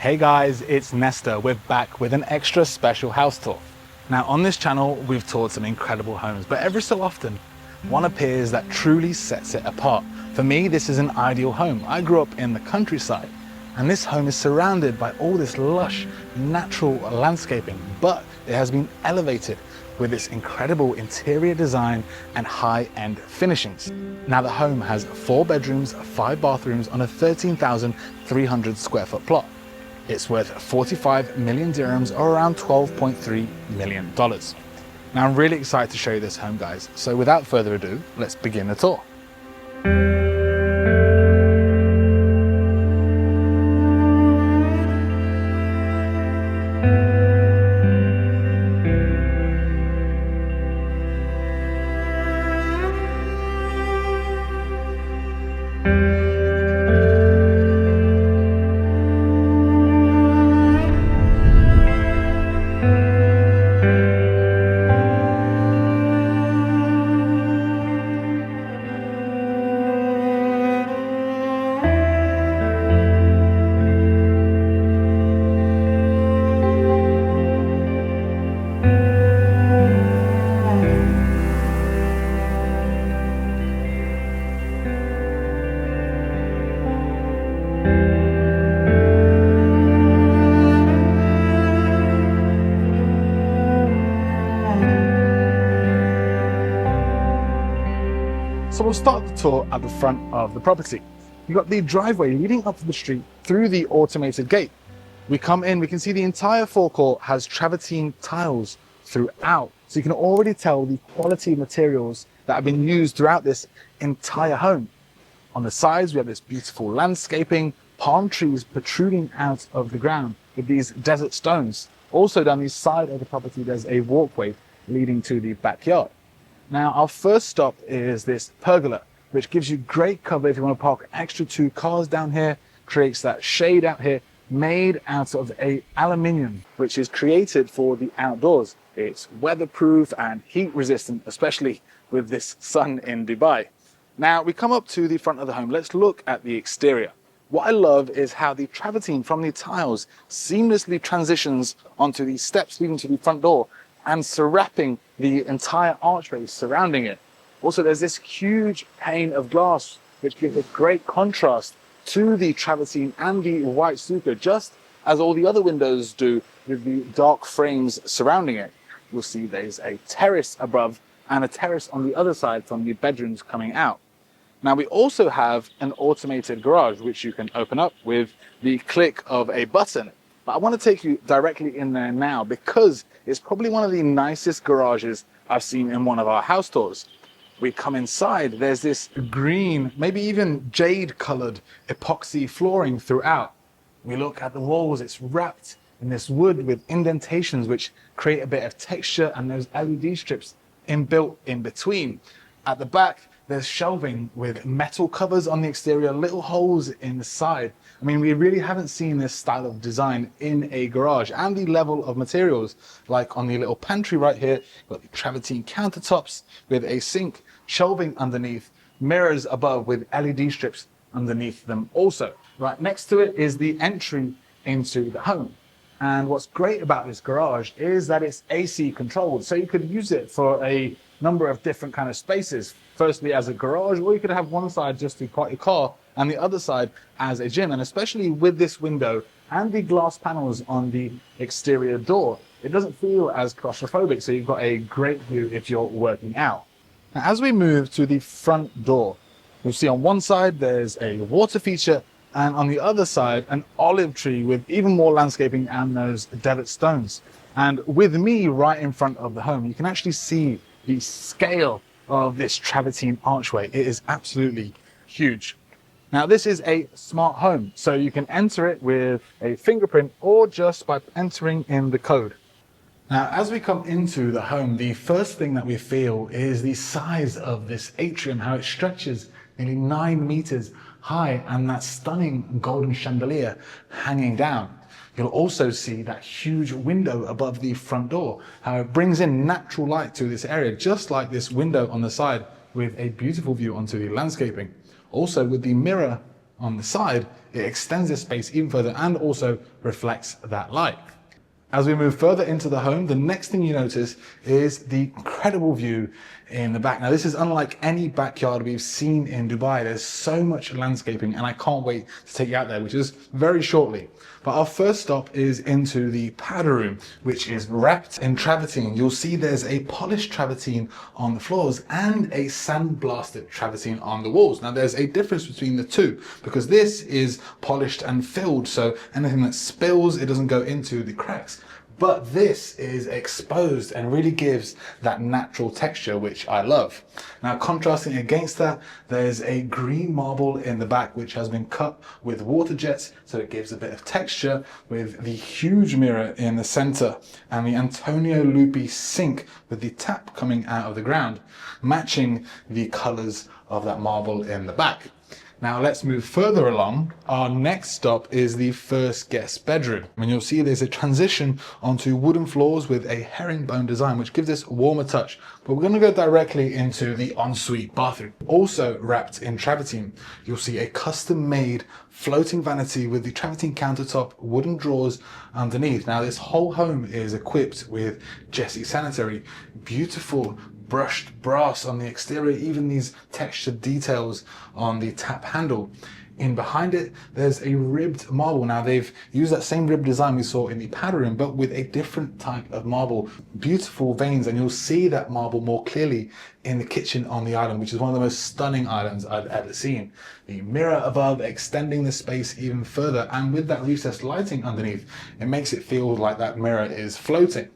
Hey guys, it's Nestor. We're back with an extra special house tour. Now on this channel, we've toured some incredible homes, but every so often, one appears that truly sets it apart. For me, this is an ideal home. I grew up in the countryside, and this home is surrounded by all this lush, natural landscaping, but it has been elevated with this incredible interior design and high-end finishings. Now the home has 4 bedrooms, 5 bathrooms on a 13,300 square foot plot. It's worth 45 million dirhams, or around $12.3 million. Now I'm really excited to show you this home, guys. So without further ado, let's begin the tour. So we'll start the tour at the front of the property. You've got the driveway leading up to the street through the automated gate. We come in, we can see the entire forecourt has travertine tiles throughout. So you can already tell the quality materials that have been used throughout this entire home. On the sides, we have this beautiful landscaping, palm trees protruding out of the ground with these desert stones. Also down the side of the property, there's a walkway leading to the backyard. Now, our first stop is this pergola, which gives you great cover if you want to park an extra 2 cars down here, creates that shade out here, made out of aluminium, which is created for the outdoors. It's weatherproof and heat resistant, especially with this sun in Dubai. Now, we come up to the front of the home. Let's look at the exterior. What I love is how the travertine from the tiles seamlessly transitions onto the steps leading to the front door and surrounding the entire archway surrounding it. Also, there's this huge pane of glass, which gives a great contrast to the travertine and the white stucco, just as all the other windows do with the dark frames surrounding it. You'll see there's a terrace above and a terrace on the other side from the bedrooms coming out. Now, we also have an automated garage, which you can open up with the click of a button. But I want to take you directly in there now because it's probably one of the nicest garages I've seen in one of our house tours. We come inside, there's this green, maybe even jade colored epoxy flooring throughout. We look at the walls, it's wrapped in this wood with indentations which create a bit of texture, and those LED strips inbuilt in between. At the back, there's shelving with metal covers on the exterior, little holes in the side. I mean, we really haven't seen this style of design in a garage, and the level of materials, like on the little pantry right here, got the travertine countertops with a sink, shelving underneath, mirrors above with LED strips underneath them also. Right next to it is the entry into the home. And what's great about this garage is that it's AC controlled, so you could use it for a number of different kind of spaces. Firstly, as a garage, or you could have one side just to park your car and the other side as a gym. And especially with this window and the glass panels on the exterior door, it doesn't feel as claustrophobic, so you've got a great view if you're working out. Now, as we move to the front door, you'll see on one side there's a water feature, and on the other side an olive tree with even more landscaping and those desert stones. And with me right in front of the home, you can actually see the scale of this travertine archway. It is absolutely huge. Now, this is a smart home, so you can enter it with a fingerprint or just by entering in the code. Now, as we come into the home, the first thing that we feel is the size of this atrium, how it stretches nearly 9 meters high, and that stunning golden chandelier hanging down. You'll also see that huge window above the front door, how it brings in natural light to this area, just like this window on the side with a beautiful view onto the landscaping. Also with the mirror on the side, it extends this space even further and also reflects that light. As we move further into the home, the next thing you notice is the incredible view in the back. Now, this is unlike any backyard we've seen in Dubai. There's so much landscaping, and I can't wait to take you out there, which is very shortly. But our first stop is into the powder room, which is wrapped in travertine. You'll see there's a polished travertine on the floors and a sandblasted travertine on the walls. Now, there's a difference between the two because this is polished and filled, so anything that spills, it doesn't go into the cracks. But this is exposed and really gives that natural texture, which I love. Now, contrasting against that, there's a green marble in the back, which has been cut with water jets, so it gives a bit of texture, with the huge mirror in the center and the Antonio Lupi sink with the tap coming out of the ground, matching the colors of that marble in the back. Now let's move further along. Our next stop is the first guest bedroom. And you'll see there's a transition onto wooden floors with a herringbone design, which gives this a warmer touch. But we're gonna go directly into the ensuite bathroom. Also wrapped in travertine, you'll see a custom-made floating vanity with the travertine countertop, wooden drawers underneath. Now this whole home is equipped with Jessie sanitary, beautiful brushed brass on the exterior, even these textured details on the tap handle. In behind it, there's a ribbed marble. Now they've used that same rib design we saw in the powder room, but with a different type of marble. Beautiful veins, and you'll see that marble more clearly in the kitchen on the island, which is one of the most stunning islands I've ever seen. The mirror above extending the space even further, and with that recessed lighting underneath, it makes it feel like that mirror is floating.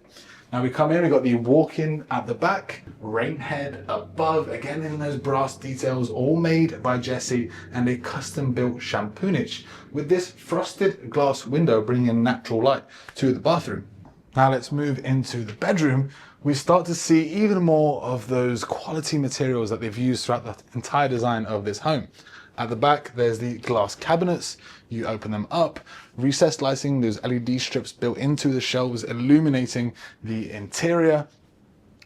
Now we come in, we've got the walk-in at the back, rain head above, again in those brass details, all made by Jessie, and a custom-built shampoo niche with this frosted glass window bringing natural light to the bathroom. Now let's move into the bedroom. We start to see even more of those quality materials that they've used throughout the entire design of this home. At the back, there's the glass cabinets. You open them up, recessed lighting, there's LED strips built into the shelves illuminating the interior.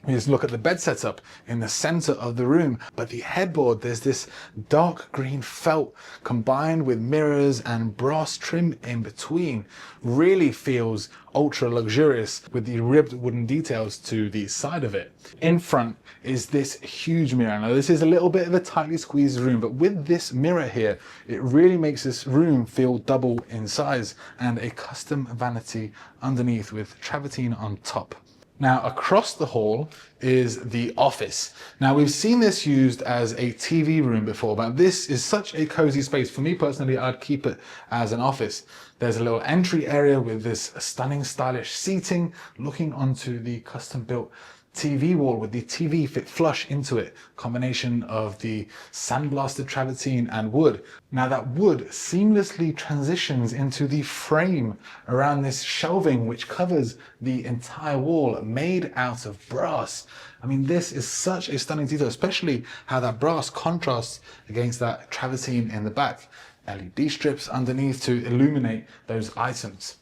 We just look at the bed setup in the center of the room, but the headboard, there's this dark green felt combined with mirrors and brass trim in between. Really feels ultra luxurious with the ribbed wooden details to the side of it. In front is this huge mirror. Now this is a little bit of a tightly squeezed room, but with this mirror here, it really makes this room feel double in size, and a custom vanity underneath with travertine on top. Now across the hall is the office. Now we've seen this used as a TV room before, but this is such a cozy space. For me personally, I'd keep it as an office. There's a little entry area with this stunning stylish seating looking onto the custom built TV wall with the TV fit flush into it, combination of the sandblasted travertine and wood. Now that wood seamlessly transitions into the frame around this shelving which covers the entire wall, made out of brass. I mean, this is such a stunning detail, especially how that brass contrasts against that travertine in the back. LED strips underneath to illuminate those items.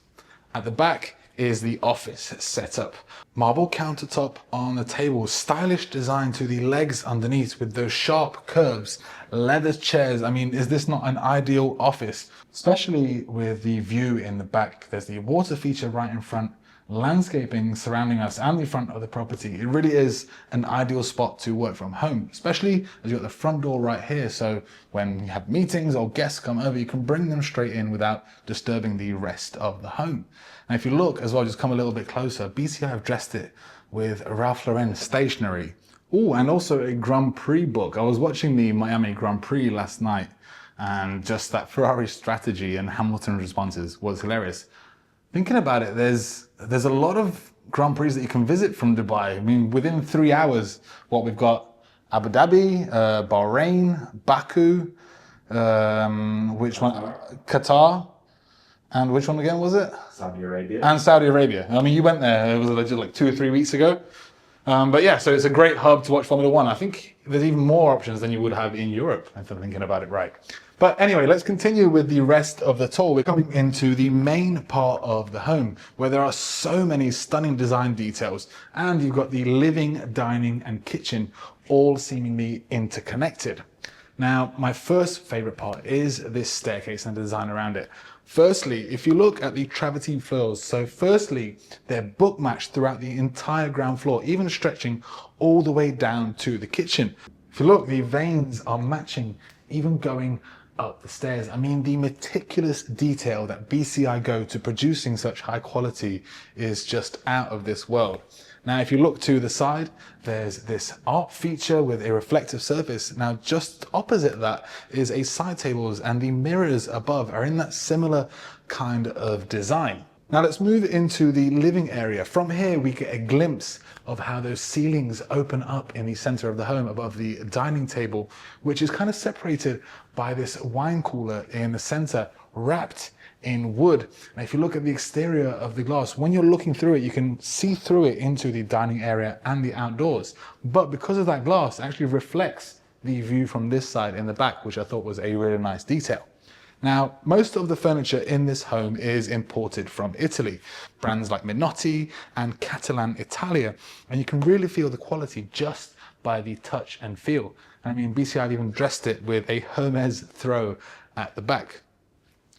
At the back is the office setup. Marble countertop on the table, stylish design to the legs underneath with those sharp curves, leather chairs. I mean, is this not an ideal office? Especially with the view in the back. There's the water feature right in front, landscaping surrounding us and the front of the property. It really is an ideal spot to work from home, especially as you've got the front door right here. So when you have meetings or guests come over, you can bring them straight in without disturbing the rest of the home. And if you look as well, just come a little bit closer, BCI have dressed it with Ralph Lauren stationery. Oh, and also a Grand Prix book. I was watching the Miami Grand Prix last night, and just that Ferrari strategy and Hamilton's responses was hilarious. Thinking about it, there's a lot of Grand Prix that you can visit from Dubai. I mean, within 3 hours, we've got Abu Dhabi, Bahrain, Baku, which one? Qatar. And which one again was it? Saudi Arabia. And Saudi Arabia. I mean, you went there, it was legit like 2 or 3 weeks ago. But yeah, so it's a great hub to watch Formula One. I think there's even more options than you would have in Europe, if I'm thinking about it right. But anyway, let's continue with the rest of the tour. We're coming into the main part of the home, where there are so many stunning design details, and you've got the living, dining, and kitchen all seemingly interconnected. Now, my first favorite part is this staircase and the design around it. Firstly, if you look at the travertine floors, so firstly, they're book matched throughout the entire ground floor, even stretching all the way down to the kitchen. If you look, the veins are matching, even going up the stairs. I mean, the meticulous detail that BCI go to producing such high quality is just out of this world. Now, if you look to the side, there's this art feature with a reflective surface. Now, just opposite that is a side tables, and the mirrors above are in that similar kind of design. Now let's move into the living area. From here, we get a glimpse of how those ceilings open up in the center of the home above the dining table, which is kind of separated by this wine cooler in the center, wrapped in wood. Now, if you look at the exterior of the glass, when you're looking through it, you can see through it into the dining area and the outdoors. But because of that glass, it actually reflects the view from this side in the back, which I thought was a really nice detail. Now, most of the furniture in this home is imported from Italy, brands like Minotti and Catalan Italia, and you can really feel the quality just by the touch and feel. I mean, BCI have even dressed it with a Hermes throw at the back.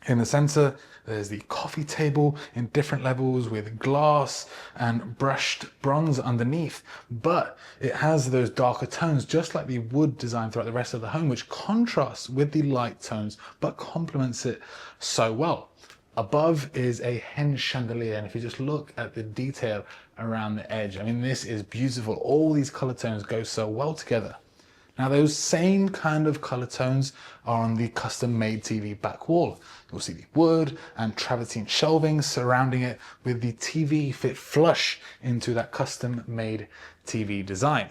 In the center, there's the coffee table in different levels with glass and brushed bronze underneath, but it has those darker tones, just like the wood design throughout the rest of the home, which contrasts with the light tones, but complements it so well. Above is a henge chandelier, and if you just look at the detail around the edge, I mean, this is beautiful. All these color tones go so well together. Now, those same kind of color tones are on the custom-made TV back wall. You'll see the wood and travertine shelving surrounding it, with the TV fit flush into that custom-made TV design.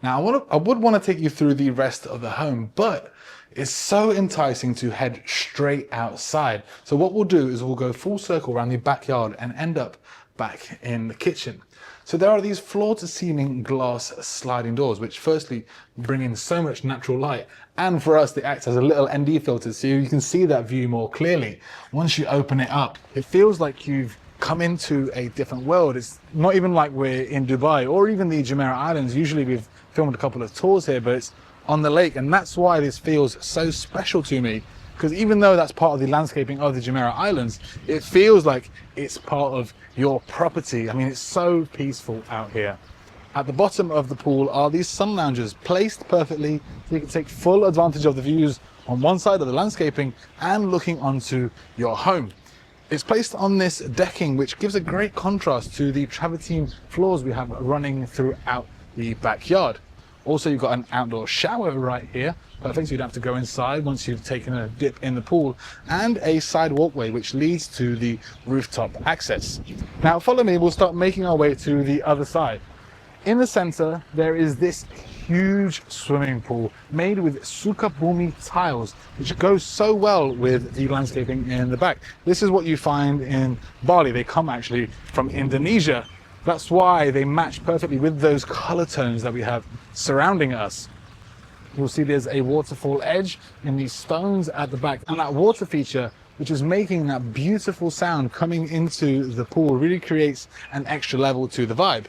Now, I would want to take you through the rest of the home, but it's so enticing to head straight outside. So what we'll do is we'll go full circle around the backyard and end up back in the kitchen. So there are these floor-to-ceiling glass sliding doors, which firstly bring in so much natural light, and for us, they act as a little ND filter, so you can see that view more clearly. Once you open it up, it feels like you've come into a different world. It's not even like we're in Dubai or even the Jumeirah Islands. Usually we've filmed a couple of tours here, but it's on the lake, and that's why this feels so special to me. Because even though that's part of the landscaping of the Jumeirah Islands, it feels like it's part of your property. I mean, it's so peaceful out here. At the bottom of the pool are these sun loungers placed perfectly so you can take full advantage of the views on one side of the landscaping and looking onto your home. It's placed on this decking, which gives a great contrast to the travertine floors we have running throughout the backyard. Also, you've got an outdoor shower right here, perfect, so you don't have to go inside once you've taken a dip in the pool, and a side walkway which leads to the rooftop access. Now follow me, we'll start making our way to the other side. In the center, there is this huge swimming pool made with sukabumi tiles, which goes so well with the landscaping in the back. This is what you find in Bali. They come actually from Indonesia. That's why they match perfectly with those color tones that we have surrounding us. You'll see there's a waterfall edge in these stones at the back, and that water feature, which is making that beautiful sound coming into the pool, really creates an extra level to the vibe.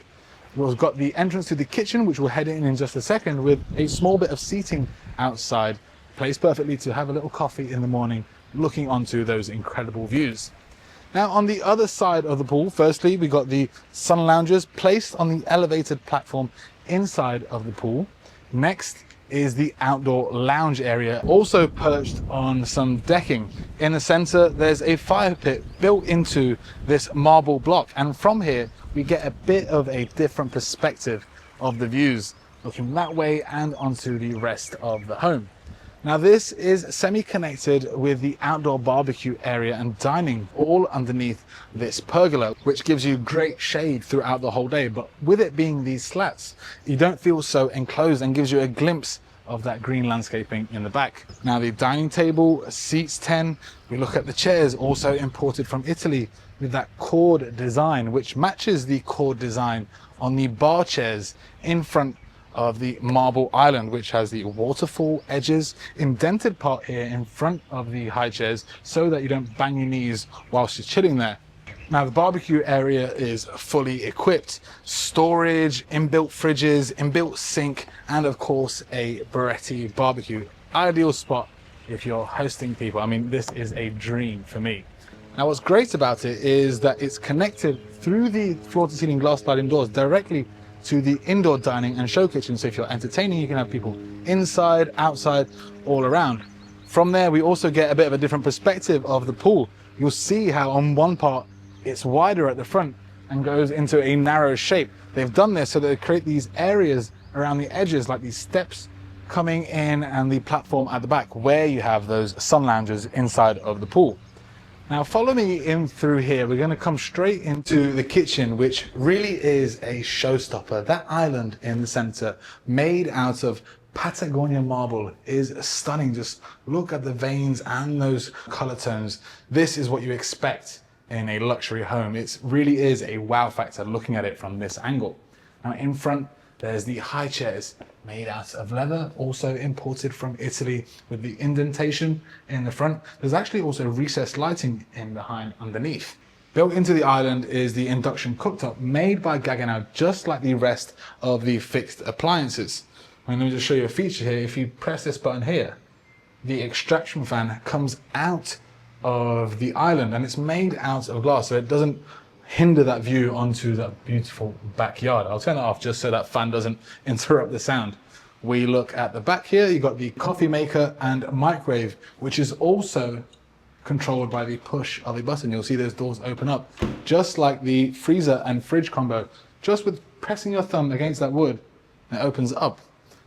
We've got the entrance to the kitchen, which we'll head in just a second, with a small bit of seating outside, placed perfectly to have a little coffee in the morning, looking onto those incredible views. Now, on the other side of the pool, firstly, we got the sun loungers placed on the elevated platform inside of the pool. Next is the outdoor lounge area, also perched on some decking. In the center, there's a fire pit built into this marble block, and from here, we get a bit of a different perspective of the views, looking that way and onto the rest of the home. Now, this is semi-connected with the outdoor barbecue area and dining, all underneath this pergola, which gives you great shade throughout the whole day. But with it being these slats, you don't feel so enclosed, and gives you a glimpse of that green landscaping in the back. Now, the dining table seats 10. We look at the chairs, also imported from Italy, with that cord design, which matches the cord design on the bar chairs in front of the marble island, which has the waterfall edges, indented part here in front of the high chairs so that you don't bang your knees whilst you're chilling there. Now, the barbecue area is fully equipped. Storage, inbuilt fridges, inbuilt sink, and of course a Beretti barbecue. ideal spot if you're hosting people. I mean, this is a dream for me. Now, what's great about it is that it's connected through the floor-to-ceiling glass sliding doors directly to the indoor dining and show kitchen. So if you're entertaining, you can have people inside, outside, all around. From there, we also get a bit of a different perspective of the pool. You'll see how on one part, it's wider at the front and goes into a narrow shape. They've done this so that they create these areas around the edges, like these steps coming in and the platform at the back, where you have those sun loungers inside of the pool. Now follow me in through here. We're going to come straight into the kitchen, which really is a showstopper. That island in the center, made out of Patagonia marble, is stunning. Just look at the veins and those color tones. This is what you expect in a luxury home. It really is a wow factor looking at it from this angle. Now in front, there's the high chairs made out of leather, also imported from Italy with the indentation in the front. There's actually also recessed lighting in behind underneath. Built into the island is the induction cooktop made by Gaggenau, just like the rest of the fixed appliances. And let me just show you a feature here. If you press this button here, the extraction fan comes out of the island and it's made out of glass, so it doesn't hinder that view onto that beautiful backyard. I'll turn it off just so that fan doesn't interrupt the sound. We look at the back here, you've got the coffee maker and microwave, which is also controlled by the push of a button. You'll see those doors open up, just like the freezer and fridge combo. Just with pressing your thumb against that wood, it opens up.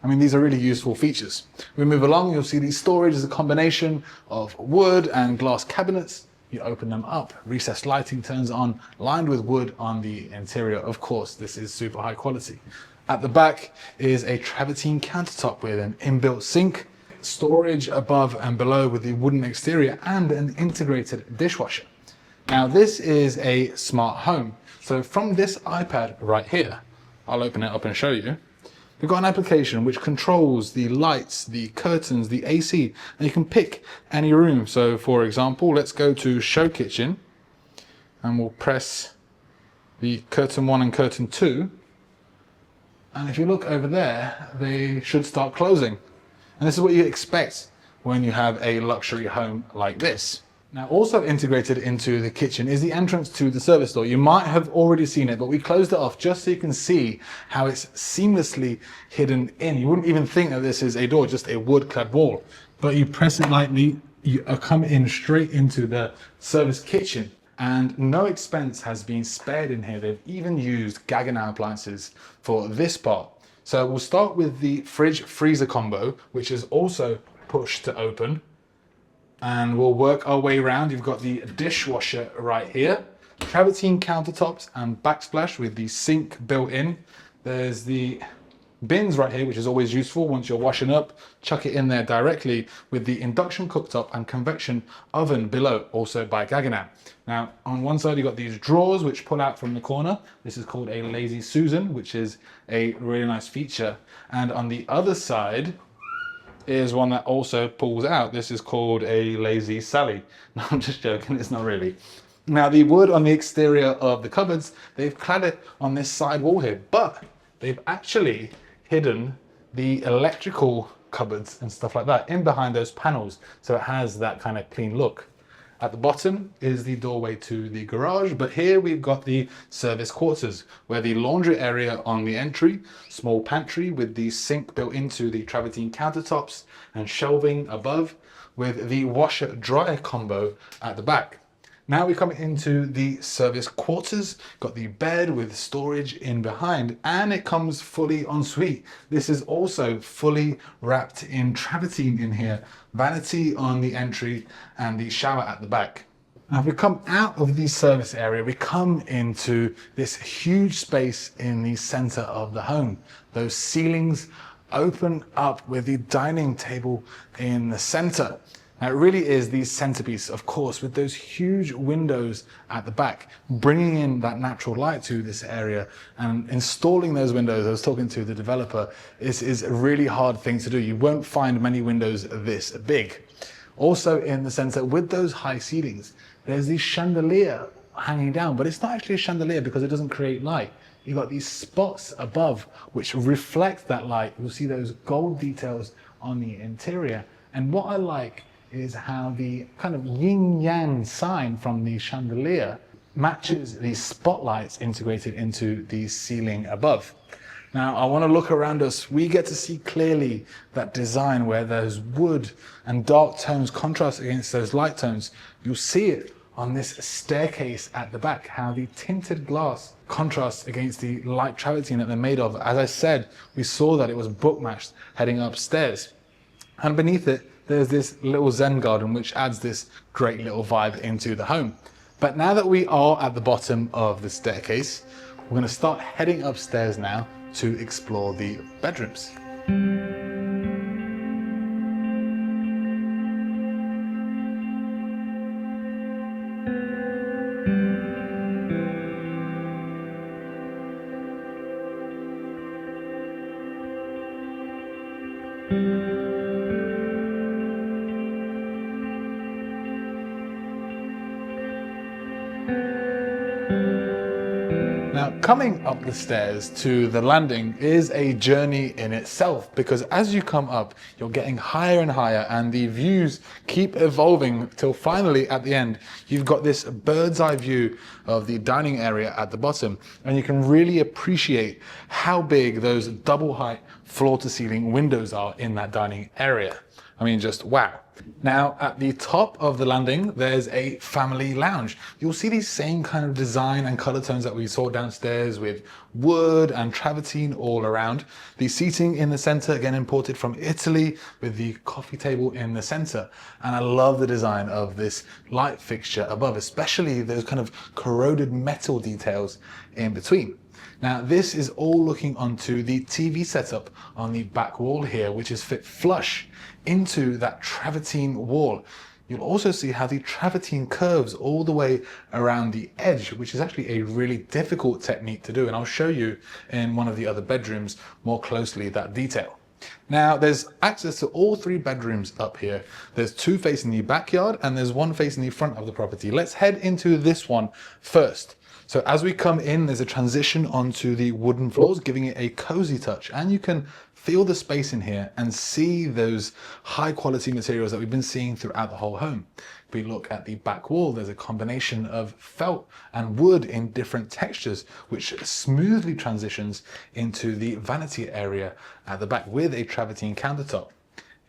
I mean, these are really useful features. We move along, you'll see the storage is a combination of wood and glass cabinets. You open them up, recessed lighting turns on, lined with wood on the interior. Of course, this is super high quality. At the back is a travertine countertop with an inbuilt sink, storage above and below with the wooden exterior, and an integrated dishwasher. Now, this is a smart home. So from this iPad right here, I'll open it up and show you. We've got an application which controls the lights, the curtains, the AC, and you can pick any room. So for example, let's go to show kitchen and we'll press the curtain 1 and curtain 2. And if you look over there, they should start closing. And this is what you expect when you have a luxury home like this. Now, also integrated into the kitchen is the entrance to the service door. You might have already seen it, but we closed it off just so you can see how it's seamlessly hidden in. You wouldn't even think that this is a door, just a wood-clad wall. But you press it lightly, you come in straight into the service kitchen. And no expense has been spared in here. They've even used Gaggenau appliances for this part. So we'll start with the fridge-freezer combo, which is also push to open. And we'll work our way around. You've got the dishwasher right here, travertine countertops and backsplash with the sink built in. There's the bins right here, which is always useful once you're washing up. Chuck it in there directly with the induction cooktop and convection oven below, also by Gaggenau. Now, on one side, you've got these drawers which pull out from the corner. This is called a Lazy Susan, which is a really nice feature. And on the other side, is one that also pulls out. This is called a Lazy Sally. No, I'm just joking, it's not really. Now, the wood on the exterior of the cupboards, they've clad it on this side wall here, but they've actually hidden the electrical cupboards and stuff like that in behind those panels, so it has that kind of clean look. At the bottom is the doorway to the garage, but here we've got the service quarters, where the laundry area on the entry, small pantry with the sink built into the travertine countertops and shelving above, with the washer dryer combo at the back. Now we come into the service quarters, got the bed with storage in behind, and it comes fully ensuite. This is also fully wrapped in travertine in here, vanity on the entry and the shower at the back. Now if we come out of the service area, we come into this huge space in the center of the home. Those ceilings open up with the dining table in the center. Now it really is the centerpiece, of course, with those huge windows at the back, bringing in that natural light to this area and installing those windows. I was talking to the developer, is a really hard thing to do. You won't find many windows this big. Also in the center, with those high ceilings, there's the chandelier hanging down, but it's not actually a chandelier because it doesn't create light. You've got these spots above which reflect that light. You'll see those gold details on the interior. And what I like is how the kind of yin-yang sign from the chandelier matches the spotlights integrated into the ceiling above. Now, I want to look around us. We get to see clearly that design where those wood and dark tones contrast against those light tones. You'll see it on this staircase at the back, how the tinted glass contrasts against the light travertine that they're made of. As I said, we saw that it was book matched heading upstairs. And beneath it, there's this little Zen garden, which adds this great little vibe into the home. But now that we are at the bottom of the staircase, we're going to start heading upstairs now to explore the bedrooms. Now, coming up the stairs to the landing is a journey in itself, because as you come up, you're getting higher and higher and the views keep evolving till finally at the end, you've got this bird's eye view of the dining area at the bottom, and you can really appreciate how big those double height floor to ceiling windows are in that dining area. I mean, just wow. Now, at the top of the landing, there's a family lounge. You'll see these same kind of design and color tones that we saw downstairs, with wood and travertine all around. The seating in the center, again imported from Italy, with the coffee table in the center. And I love the design of this light fixture above, especially those kind of corroded metal details in between. Now, this is all looking onto the TV setup on the back wall here, which is fit flush into that travertine wall. You'll also see how the travertine curves all the way around the edge, which is actually a really difficult technique to do. And I'll show you in one of the other bedrooms more closely that detail. Now, there's access to all three bedrooms up here. There's two facing the backyard and there's one facing the front of the property. Let's head into this one first. So as we come in, there's a transition onto the wooden floors, giving it a cozy touch. And you can feel the space in here and see those high quality materials that we've been seeing throughout the whole home. If we look at the back wall, there's a combination of felt and wood in different textures, which smoothly transitions into the vanity area at the back with a travertine countertop.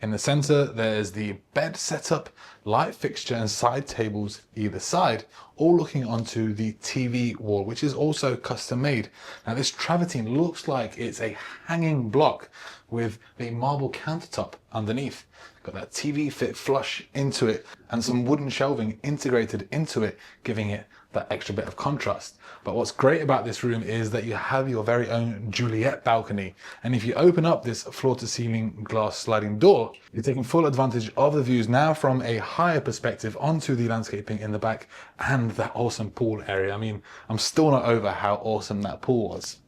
In the center, there's the bed setup, light fixture and side tables either side, all looking onto the TV wall, which is also custom made. Now, this travertine looks like it's a hanging block with a marble countertop underneath. Got that TV fit flush into it and some wooden shelving integrated into it, giving it that extra bit of contrast. But what's great about this room is that you have your very own Juliet balcony. And if you open up this floor to ceiling glass sliding door, you're taking full advantage of the views now from a higher perspective onto the landscaping in the back and that awesome pool area. I mean, I'm still not over how awesome that pool was.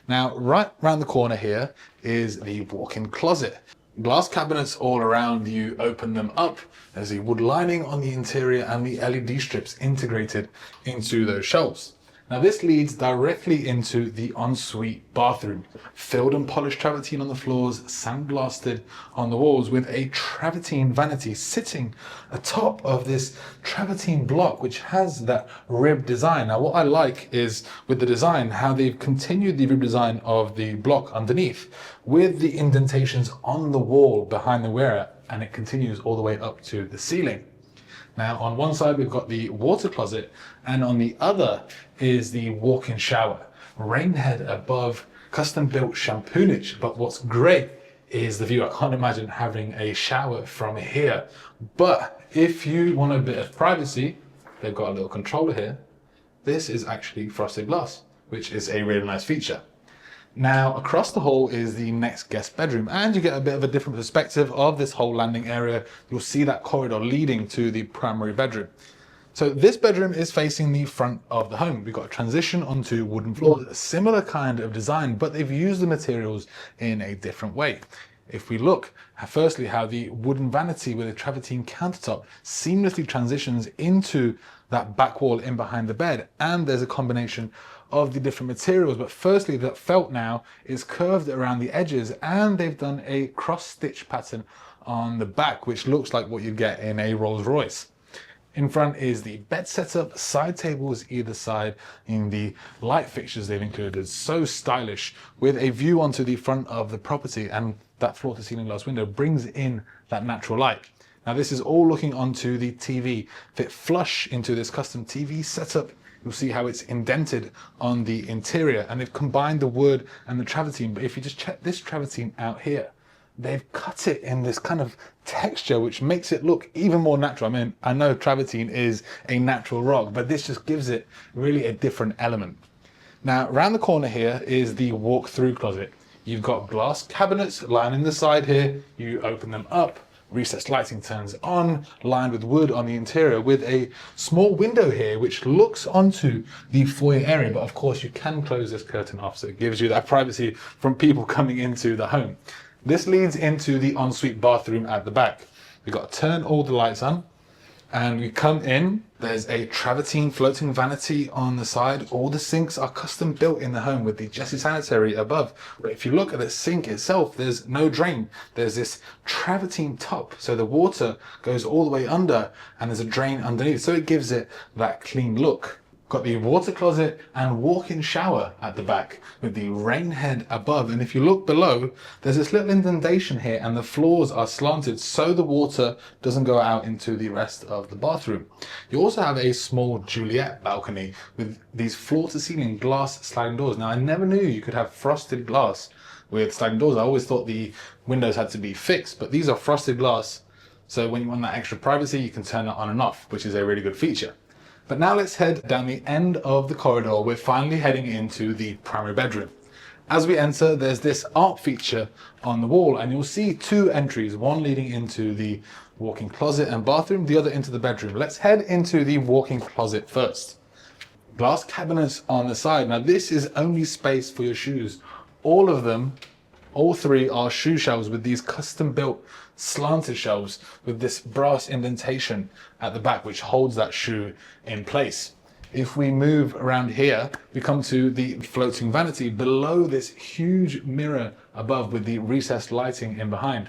Now, right around the corner here is the walk-in closet. Glass cabinets all around, you open them up. There's a wood lining on the interior and the LED strips integrated into those shelves. Now, this leads directly into the ensuite bathroom. Filled and polished travertine on the floors, sandblasted on the walls, with a travertine vanity sitting atop of this travertine block, which has that rib design. Now, what I like is with the design, how they've continued the rib design of the block underneath with the indentations on the wall behind the wearer, and it continues all the way up to the ceiling. Now, on one side, we've got the water closet, and on the other is the walk-in shower. Rain head above, custom-built shampoonage. But what's great is the view. I can't imagine having a shower from here. But if you want a bit of privacy, they've got a little controller here. This is actually frosted glass, which is a really nice feature. Now, across the hall is the next guest bedroom, and you get a bit of a different perspective of this whole landing area. You'll see that corridor leading to the primary bedroom. So this bedroom is facing the front of the home. We've got a transition onto wooden floors, a similar kind of design, but they've used the materials in a different way. If we look at firstly how the wooden vanity with a travertine countertop seamlessly transitions into that back wall in behind the bed, and there's a combination of the different materials. But firstly, that felt now is curved around the edges, and they've done a cross stitch pattern on the back, which looks like what you get in a Rolls Royce. In front is the bed setup, side tables either side, in the light fixtures they've included. So stylish, with a view onto the front of the property, and that floor to ceiling glass window brings in that natural light. Now this is all looking onto the TV. Fit flush into this custom TV setup. You'll see how it's indented on the interior, and they've combined the wood and the travertine. But if you just check this travertine out here, they've cut it in this kind of texture which makes it look even more natural. I mean, I know travertine is a natural rock, but this just gives it really a different element. Now, around the corner here is the walk-through closet. You've got glass cabinets lining the side here. You open them up, recessed lighting turns on, lined with wood on the interior, with a small window here which looks onto the foyer area. But of course, you can close this curtain off, so it gives you that privacy from people coming into the home. This leads into the ensuite bathroom at the back. We've got to turn all the lights on, and we come in. There's a travertine floating vanity on the side. All the sinks are custom built in the home with the Jessie sanitary above. But if you look at the sink itself, there's no drain. There's this travertine top, so the water goes all the way under, and there's a drain underneath, so it gives it that clean look. Got the water closet and walk-in shower at the back with the rain head above. And if you look below, there's this little indentation here, and the floors are slanted so the water doesn't go out into the rest of the bathroom. You also have a small Juliet balcony with these floor-to-ceiling glass sliding doors. Now, I never knew you could have frosted glass with sliding doors. I always thought the windows had to be fixed, but these are frosted glass. So when you want that extra privacy, you can turn it on and off, which is a really good feature. But now let's head down the end of the corridor. We're finally heading into the primary bedroom. As we enter, there's this art feature on the wall, and you'll see two entries, one leading into the walk-in closet and bathroom, the other into the bedroom. Let's head into the walk-in closet first. Glass cabinets on the side. Now this is only space for your shoes. All of them, all three, are shoe shelves with these custom built slanted shelves with this brass indentation at the back which holds that shoe in place. If we move around here, we come to the floating vanity below this huge mirror above with the recessed lighting in behind.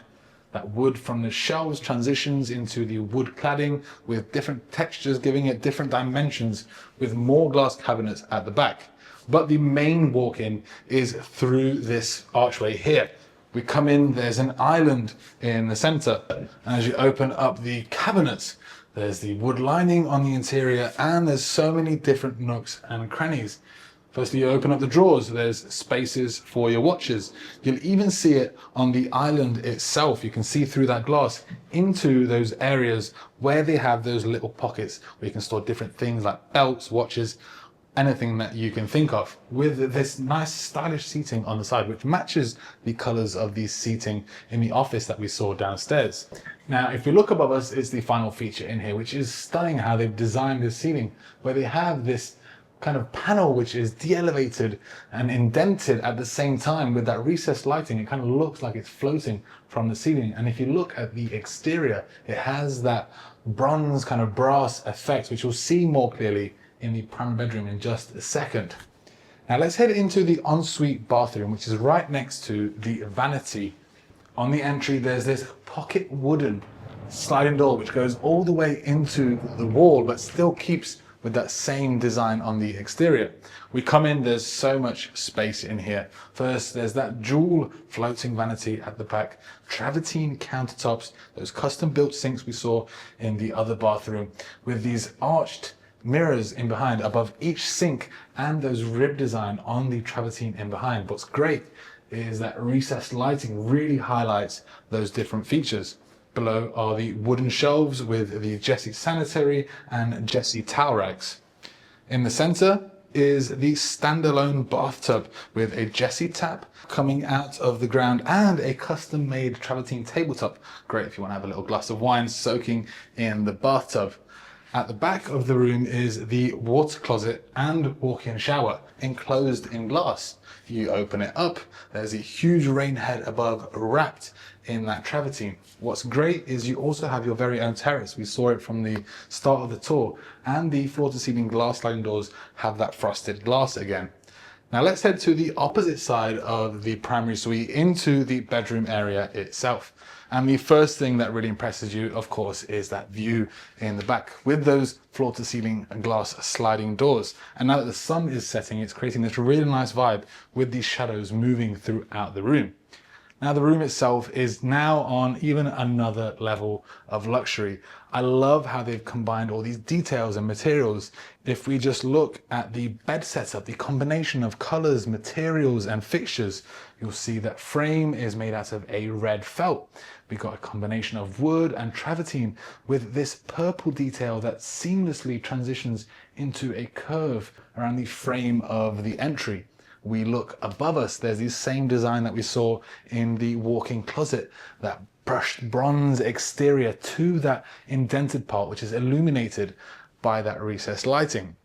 That wood from the shelves transitions into the wood cladding with different textures, giving it different dimensions, with more glass cabinets at the back. But the main walk-in is through this archway here. We come in, there's an island in the center, and as you open up the cabinets, there's the wood lining on the interior, and there's so many different nooks and crannies. Firstly, you open up the drawers, there's spaces for your watches. You'll even see it on the island itself. You can see through that glass into those areas where they have those little pockets where you can store different things like belts, watches, anything that you can think of, with this nice stylish seating on the side which matches the colors of the seating in the office that we saw downstairs. Now if you look above us, it's the final feature in here, which is stunning how they've designed this ceiling, where they have this kind of panel which is de-elevated and indented at the same time with that recessed lighting. It kind of looks like it's floating from the ceiling. And if you look at the exterior, it has that bronze kind of brass effect, which you'll see more clearly in the primary bedroom in just a second. Now let's head into the ensuite bathroom, which is right next to the vanity. On the entry, there's this pocket wooden sliding door which goes all the way into the wall, but still keeps with that same design on the exterior. We come in, there's so much space in here. First, there's that dual floating vanity at the back, travertine countertops, those custom built sinks we saw in the other bathroom, with these arched mirrors in behind above each sink, and those rib design on the travertine in behind. What's great is that recessed lighting really highlights those different features. Below are the wooden shelves with the Jessie sanitary and Jessie towel racks. In the center is the standalone bathtub with a Jessie tap coming out of the ground and a custom made travertine tabletop. Great if you want to have a little glass of wine soaking in the bathtub. At the back of the room is the water closet and walk-in shower, enclosed in glass. You open it up, there's a huge rain head above wrapped in that travertine. What's great is you also have your very own terrace. We saw it from the start of the tour, and the floor-to-ceiling glass sliding doors have that frosted glass again. Now let's head to the opposite side of the primary suite into the bedroom area itself. And the first thing that really impresses you, of course, is that view in the back with those floor to ceiling glass sliding doors. And now that the sun is setting, it's creating this really nice vibe with these shadows moving throughout the room. Now the room itself is now on even another level of luxury. I love how they've combined all these details and materials. If we just look at the bed setup, the combination of colors, materials and fixtures, you'll see that frame is made out of a red felt. We've got a combination of wood and travertine with this purple detail that seamlessly transitions into a curve around the frame of the entry. We look above us, there's the same design that we saw in the walk-in closet, that brushed bronze exterior to that indented part, which is illuminated by that recessed lighting.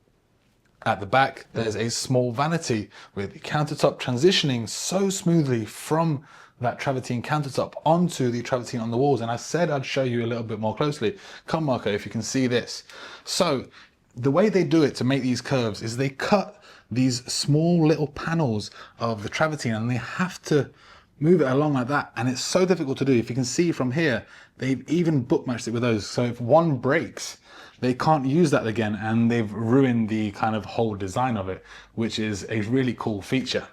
At the back, there's a small vanity with the countertop transitioning so smoothly from that travertine countertop onto the travertine on the walls. And I said I'd show you a little bit more closely. Come, Marco, if you can see this. So the way they do it to make these curves is they cut these small little panels of the travertine and they have to move it along like that, and it's so difficult to do. If you can see from here, they've even bookmatched it with those, so if one breaks they can't use that again, and they've ruined the kind of whole design of it, which is a really cool feature.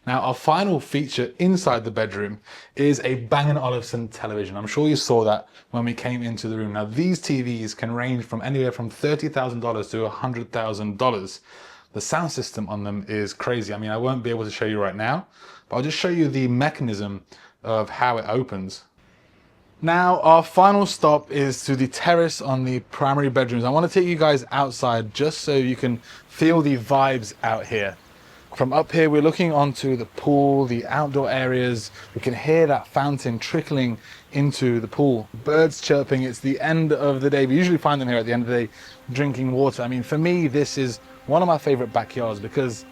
Now our final feature inside the bedroom is a Bang & Olufsen television. I'm sure you saw that when we came into the room. Now these TVs can range from anywhere from $30,000 to $100,000. The sound system on them is crazy. I mean, I won't be able to show you right now, but I'll just show you the mechanism of how it opens. Now, our final stop is to the terrace on the primary bedrooms. I want to take you guys outside just so you can feel the vibes out here. From up here, we're looking onto the pool, the outdoor areas. We can hear that fountain trickling into the pool. Birds chirping. It's the end of the day. We usually find them here at the end of the day drinking water. I mean, for me, this is one of my favorite backyards because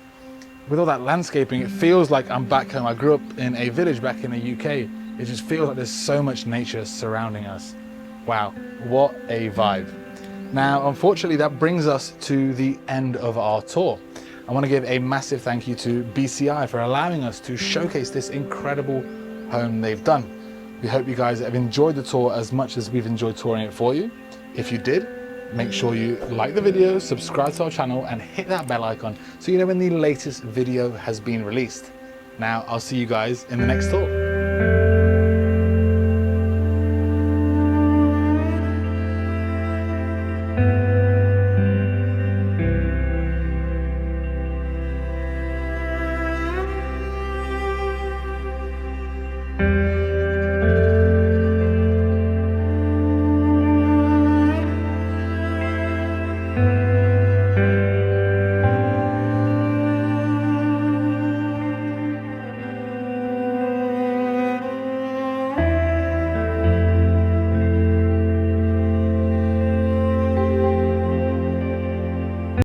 with all that landscaping, it feels like I'm back home. I grew up in a village back in the UK. It just feels like there's so much nature surrounding us. Wow, what a vibe. Now, unfortunately, that brings us to the end of our tour. I want to give a massive thank you to BCI for allowing us to showcase this incredible home they've done. We hope you guys have enjoyed the tour as much as we've enjoyed touring it for you. If you did, make sure you like the video, subscribe to our channel and hit that bell icon so you know when the latest video has been released. Now, I'll see you guys in the next tour.